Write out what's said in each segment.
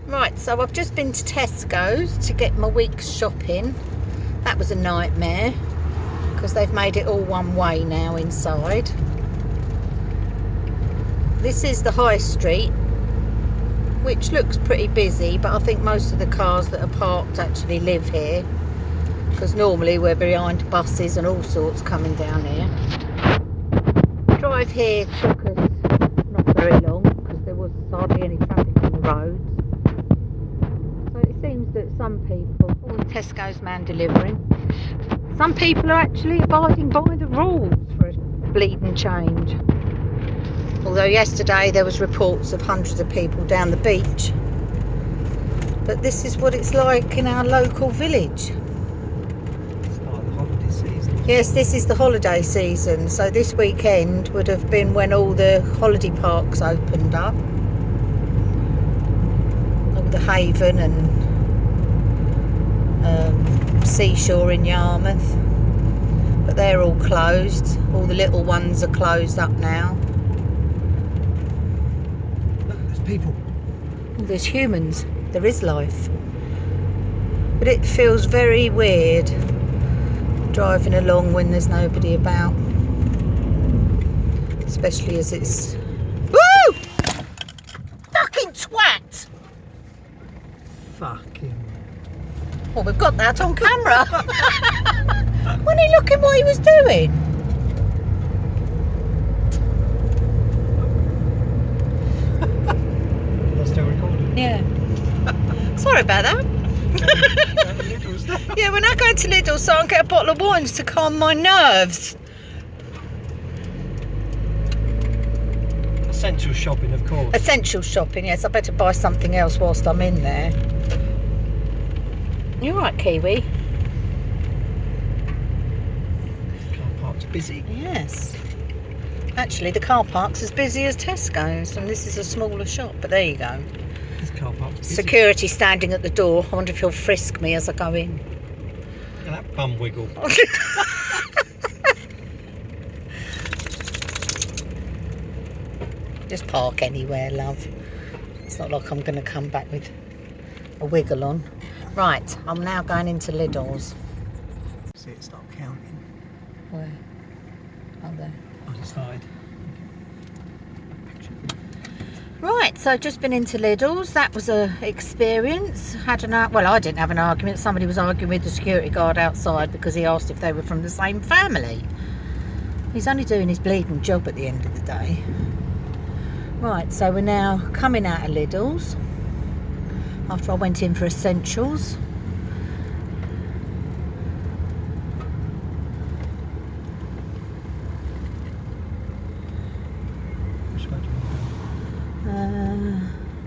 Right, so I've just been to Tesco's to get my week's shopping. That was a nightmare because they've made it all one way now inside. This is the high street, which looks pretty busy, but I think most of the cars that are parked actually live here, because normally we're behind buses and all sorts coming down here. Drive here took us not very long because there was hardly any traffic on the roads. So it seems that some people, all the Tesco's man delivering, some people are actually abiding by the rules for a bleeding change. Although yesterday there was reports of hundreds of people down the beach. But this is what it's like in our local village. It's like the holiday season. Yes, this is the holiday season. So this weekend would have been when all the holiday parks opened up. All the Haven and Seashore in Yarmouth. But they're all closed. All the little ones are closed up now. People. Well, there's humans, there is life, but it feels very weird driving along when there's nobody about, especially as it's woo! Fucking twat! Fucking. Well, we've got that on camera. Wasn't he looking what he was doing? Still recording. Yeah. Sorry about that. Yeah, we're now going to Lidl so I can get a bottle of wine to calm my nerves. Essential shopping, of course. Essential shopping, yes. I better buy something else whilst I'm in there. You're right, Kiwi. Car park's busy. Yes. Actually, the car park's as busy as Tesco's, and this is a smaller shop, but there you go. This car park's busy. Security standing at the door. I wonder if he'll frisk me as I go in. Look at that bum wiggle. Just park anywhere, love. It's not like I'm going to come back with a wiggle on. Right, I'm now going into Lidl's. See it start counting. Where? Oh, there. I decided. Right, so I've just been into Lidl's. That was a experience. Well, I didn't have an argument. Somebody was arguing with the security guard outside because he asked if they were from the same family. He's only doing his bleeding job at the end of the day. Right, so we're now coming out of Lidl's after I went in for essentials.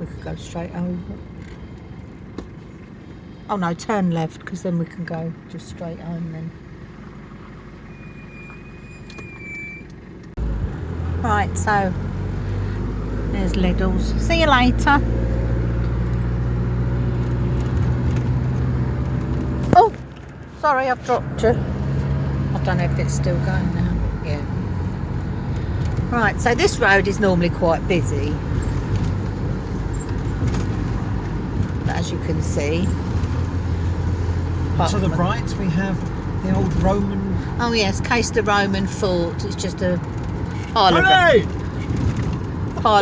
We could go straight over. Oh no, turn left because then we can go just straight home then. Right, so there's Lidl's. See you later. Oh, sorry, I've dropped you. I don't know if it's still going now. Yeah. Right, so this road is normally quite busy. But as you can see. To the right we have the old Roman... Oh yes, case the Roman fort. It's just a pile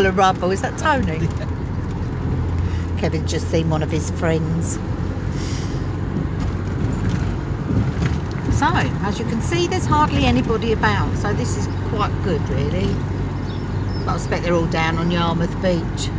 of rubble. Is that Tony? Yeah. Kevin's just seen one of his friends. So, as you can see, there's hardly anybody about. So this is quite good, really. But I expect they're all down on Yarmouth Beach.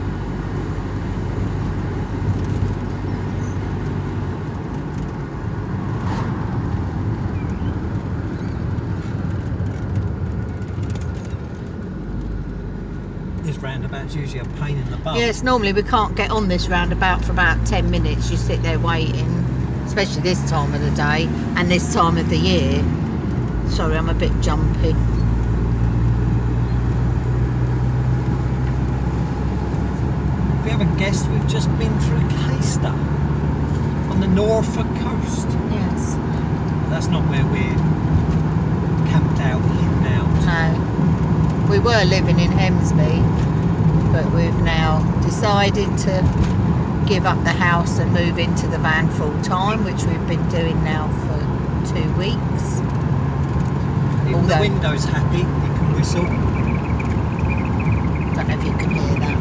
This roundabout's usually a pain in the butt. Yes, normally we can't get on this roundabout for about 10 minutes. You sit there waiting, especially this time of the day and this time of the year. Sorry, I'm a bit jumpy. If you haven't guessed, we've just been through Caister on the Norfolk coast. Yes. That's not where we're camped out, hidden out. No. We were living in Hemsby, but we've now decided to give up the house and move into the van full time, which we've been doing now for 2 weeks. Even the window's happy, you can whistle. I don't know if you can hear that.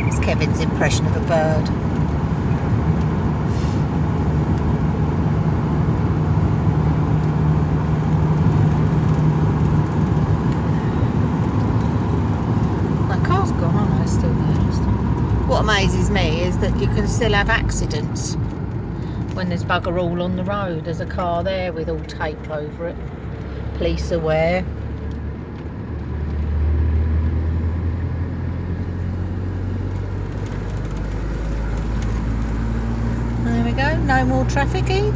It's Kevin's impression of a bird. My car's gone, aren't I? Still there. What amazes me is that you can still have accidents when there's bugger all on the road. There's a car there with all tape over it. Police aware. There we go, no more traffic either.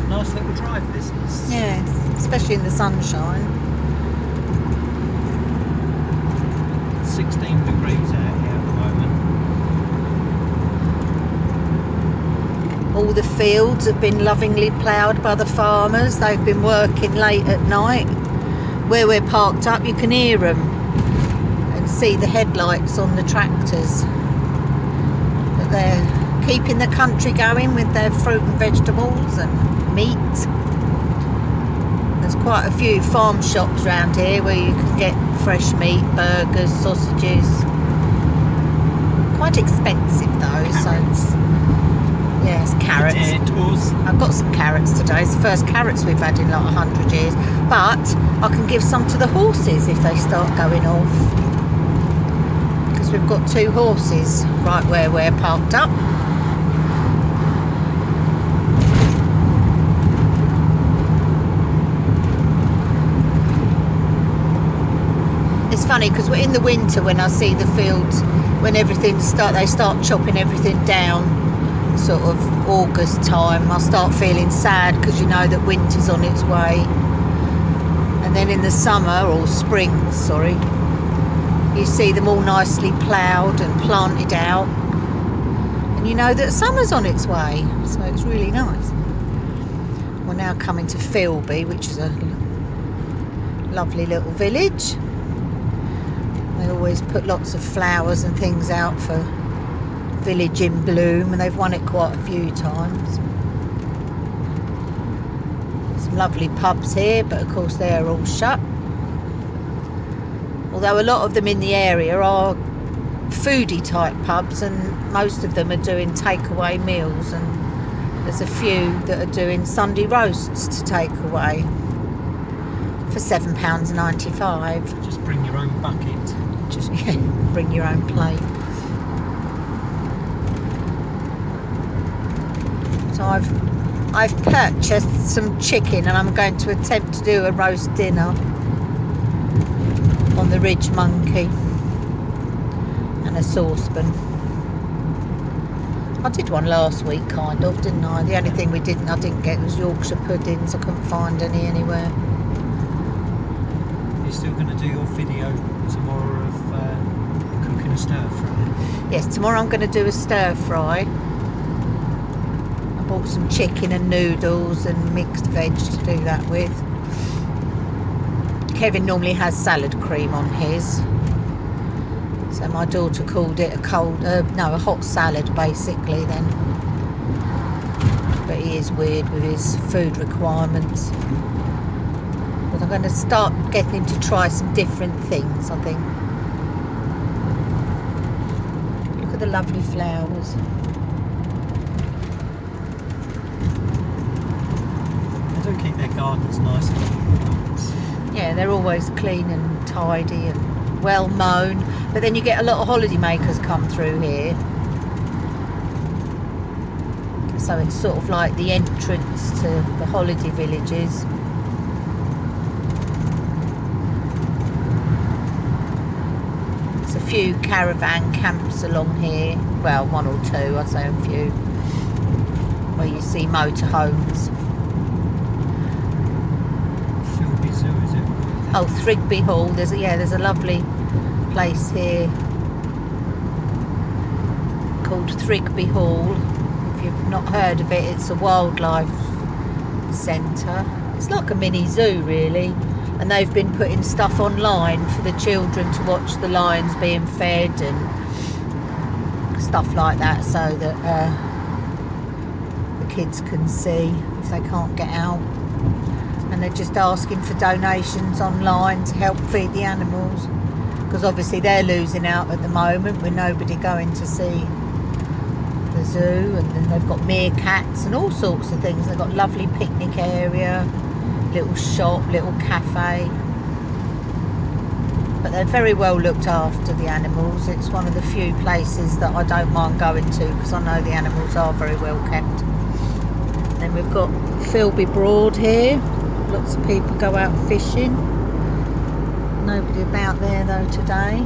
Nice little drive this is. Yes, especially in the sunshine. 16 degrees out here at the moment. All the fields have been lovingly ploughed by the farmers. They've been working late at night. Where we're parked up, you can hear them and see the headlights on the tractors. But they're keeping the country going with their fruit and vegetables and meat. There's quite a few farm shops around here where you can get fresh meat, burgers, sausages. Quite expensive though, Carrots. so yes, carrots. Potatoes. I've got some carrots today. It's the first carrots we've had in like 100 years. But I can give some to the horses if they start going off. Because we've got 2 horses right where we're parked up. It's funny because we're in the winter when I see the fields, when they start chopping everything down. Sort of August time, I start feeling sad because you know that winter's on its way. And then in the summer or spring, you see them all nicely ploughed and planted out, and you know that summer's on its way. So it's really nice. We're now coming to Philby, which is a lovely little village. They always put lots of flowers and things out for Village in Bloom, and they've won it quite a few times. Some lovely pubs here, but of course they're all shut. Although a lot of them in the area are foodie type pubs, and most of them are doing takeaway meals, and there's a few that are doing Sunday roasts to take away for £7.95. Just bring your own bucket. Just bring your own plate. So I've purchased some chicken, and I'm going to attempt to do a roast dinner on the Ridge Monkey and a saucepan. I did one last week, kind of, didn't I? The only thing I didn't get was Yorkshire puddings. I couldn't find any anywhere. You're still going to do your video tomorrow of cooking a stir fry? Yes, tomorrow I'm going to do a stir fry. Bought some chicken and noodles and mixed veg to do that with. Kevin normally has salad cream on his, so my daughter called it a hot salad basically then. But he is weird with his food requirements. But I'm going to start getting him to try some different things, I think. Look at the lovely flowers. They do keep their gardens nice and clean. Yeah, they're always clean and tidy and well mown. But then you get a lot of holiday makers come through here. So it's sort of like the entrance to the holiday villages. There's a few caravan camps along here. Well, 1 or 2, I'd say a few. Where you see motorhomes. Oh, Thrigby Hall. There's a lovely place here called Thrigby Hall. If you've not heard of it, it's a wildlife centre. It's like a mini zoo really, and they've been putting stuff online for the children to watch the lions being fed and stuff like that, so that the kids can see if they can't get out. And they're just asking for donations online to help feed the animals, because obviously they're losing out at the moment with nobody going to see the zoo. And then they've got meerkats and all sorts of things. They've got lovely picnic area, little shop, little cafe, but they're very well looked after, the animals. It's one of the few places that I don't mind going to, because I know the animals are very well kept. Then we've got Philby Broad here. Lots of people go out fishing. Nobody about there though today.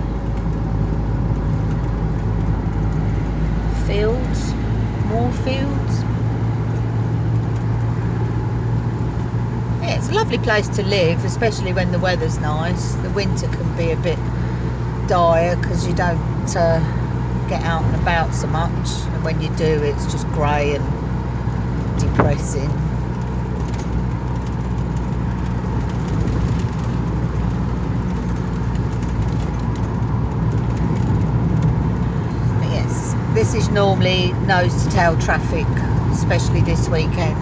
Fields, more fields. Yeah, it's a lovely place to live, especially when the weather's nice. The winter can be a bit dire because you don't get out and about so much, and when you do, it's just grey and depressing. But yes, this is normally nose to tail traffic, especially this weekend.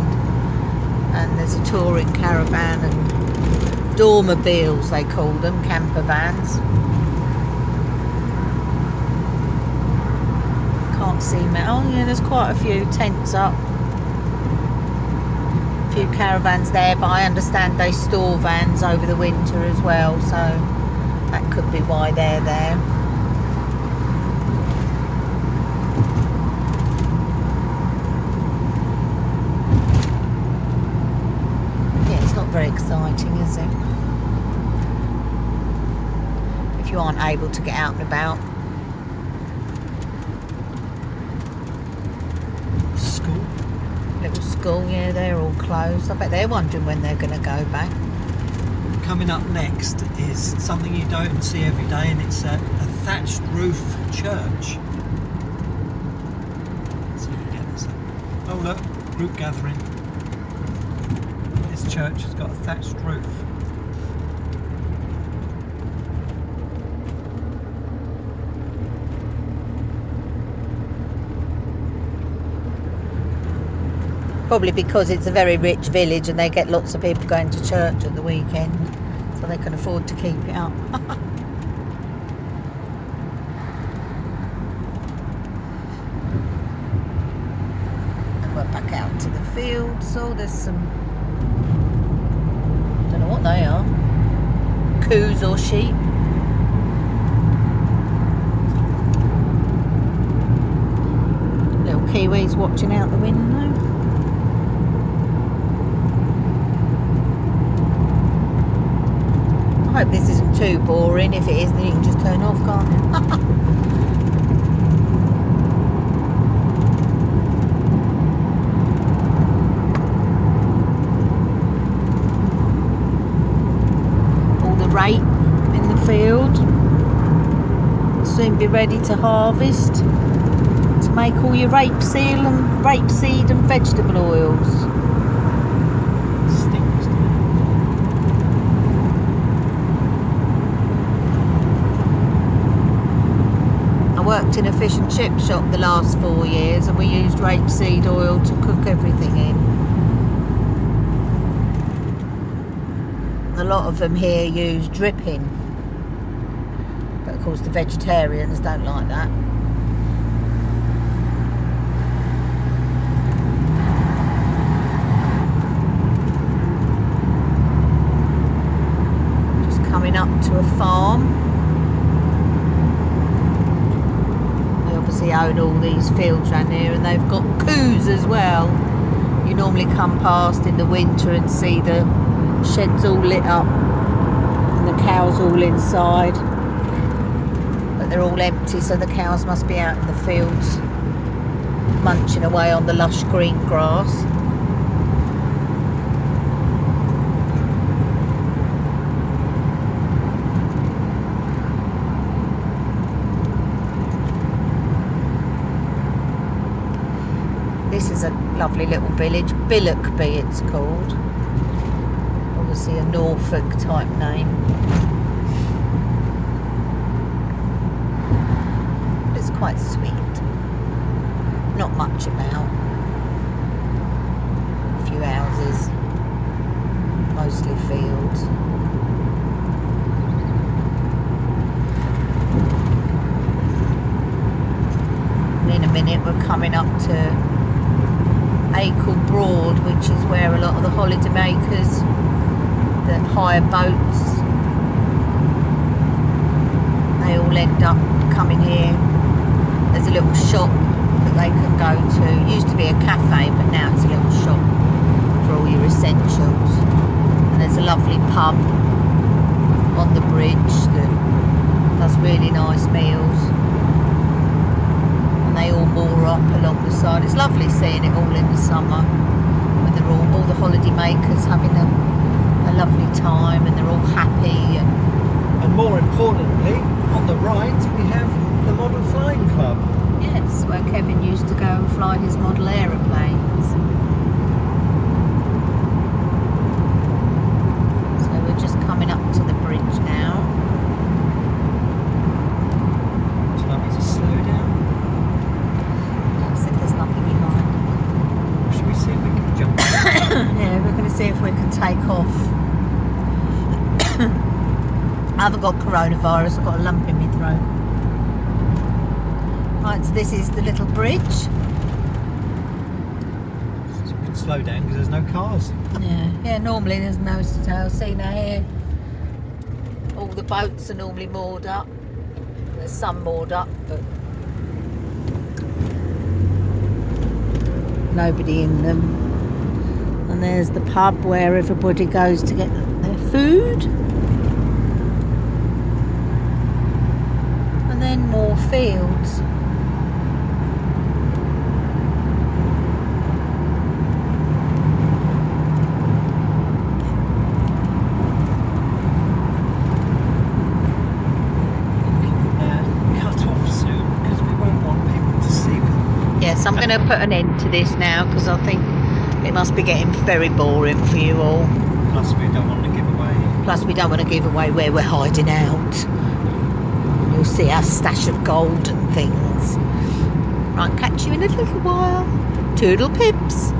And there's a touring caravan and dormobiles, they call them, camper vans. Can't see metal. Yeah, there's quite a few tents up, a few caravans there, but I understand they store vans over the winter as well, so that could be why they're there. Very exciting, is it? If you aren't able to get out and about. School. Little school, yeah, they're all closed. I bet they're wondering when they're going to go back. Coming up next is something you don't see every day, and it's a thatched roof church. Let's see if we can get this up. Oh look, group gathering. This church has got a thatched roof. Probably because it's a very rich village and they get lots of people going to church at the weekend, so they can afford to keep it up. And we're back out to the field, so there's some, don't know what they are, coos or sheep. Little Kiwis watching out the window. I hope this isn't too boring. If it is, then you can just turn off, can't you? All the rape in the field. Soon be ready to harvest, to make all your rapeseed and vegetable oils. Worked in a fish and chip shop the last 4 years, and we used rapeseed oil to cook everything in. A lot of them here use dripping, but of course the vegetarians don't like that. Just coming up to a farm. Own all these fields around here, and they've got coos as well. You normally come past in the winter and see the sheds all lit up and the cows all inside, but they're all empty, so the cows must be out in the fields munching away on the lush green grass. This is a lovely little village, Billockby it's called. Obviously a Norfolk type name. It's quite sweet. not much about. A few houses, mostly fields. And in a minute we're coming up to Acle Broad, which is where a lot of the holiday makers that hire boats, they all end up coming here. There's a little shop that they can go to. It used to be a cafe, but now it's a little shop for all your essentials. And there's a lovely pub on the bridge that does really nice meals. And they all moor up along the side. It's lovely seeing it all in the summer, when they're all the holiday makers having a lovely time and they're all happy. And more importantly, on the right we have the Model Flying Club. Yes, where Kevin used to go and fly his model aeroplanes. So we're just coming up to the bridge now. Would you like me to slow down? As if there's nothing behind. Or should we see if we can jump? Yeah, we're going to see if we can take off. I haven't got coronavirus, I've got a lump in my throat. Right, so this is the little bridge. So we can slow down because there's no cars. Yeah, normally there's no hotel. See now here, all the boats are normally moored up. There's some moored up, but nobody in them. And there's the pub where everybody goes to get their food. And then more fields. Cut off soon because we won't want people to see them. Yes, I'm going to put an end to this now because I think it must be getting very boring for you all. Plus we don't want to give away. Plus we don't want to give away where we're hiding out. You'll see our stash of gold and things. Right, catch you in a little while. Toodle pips.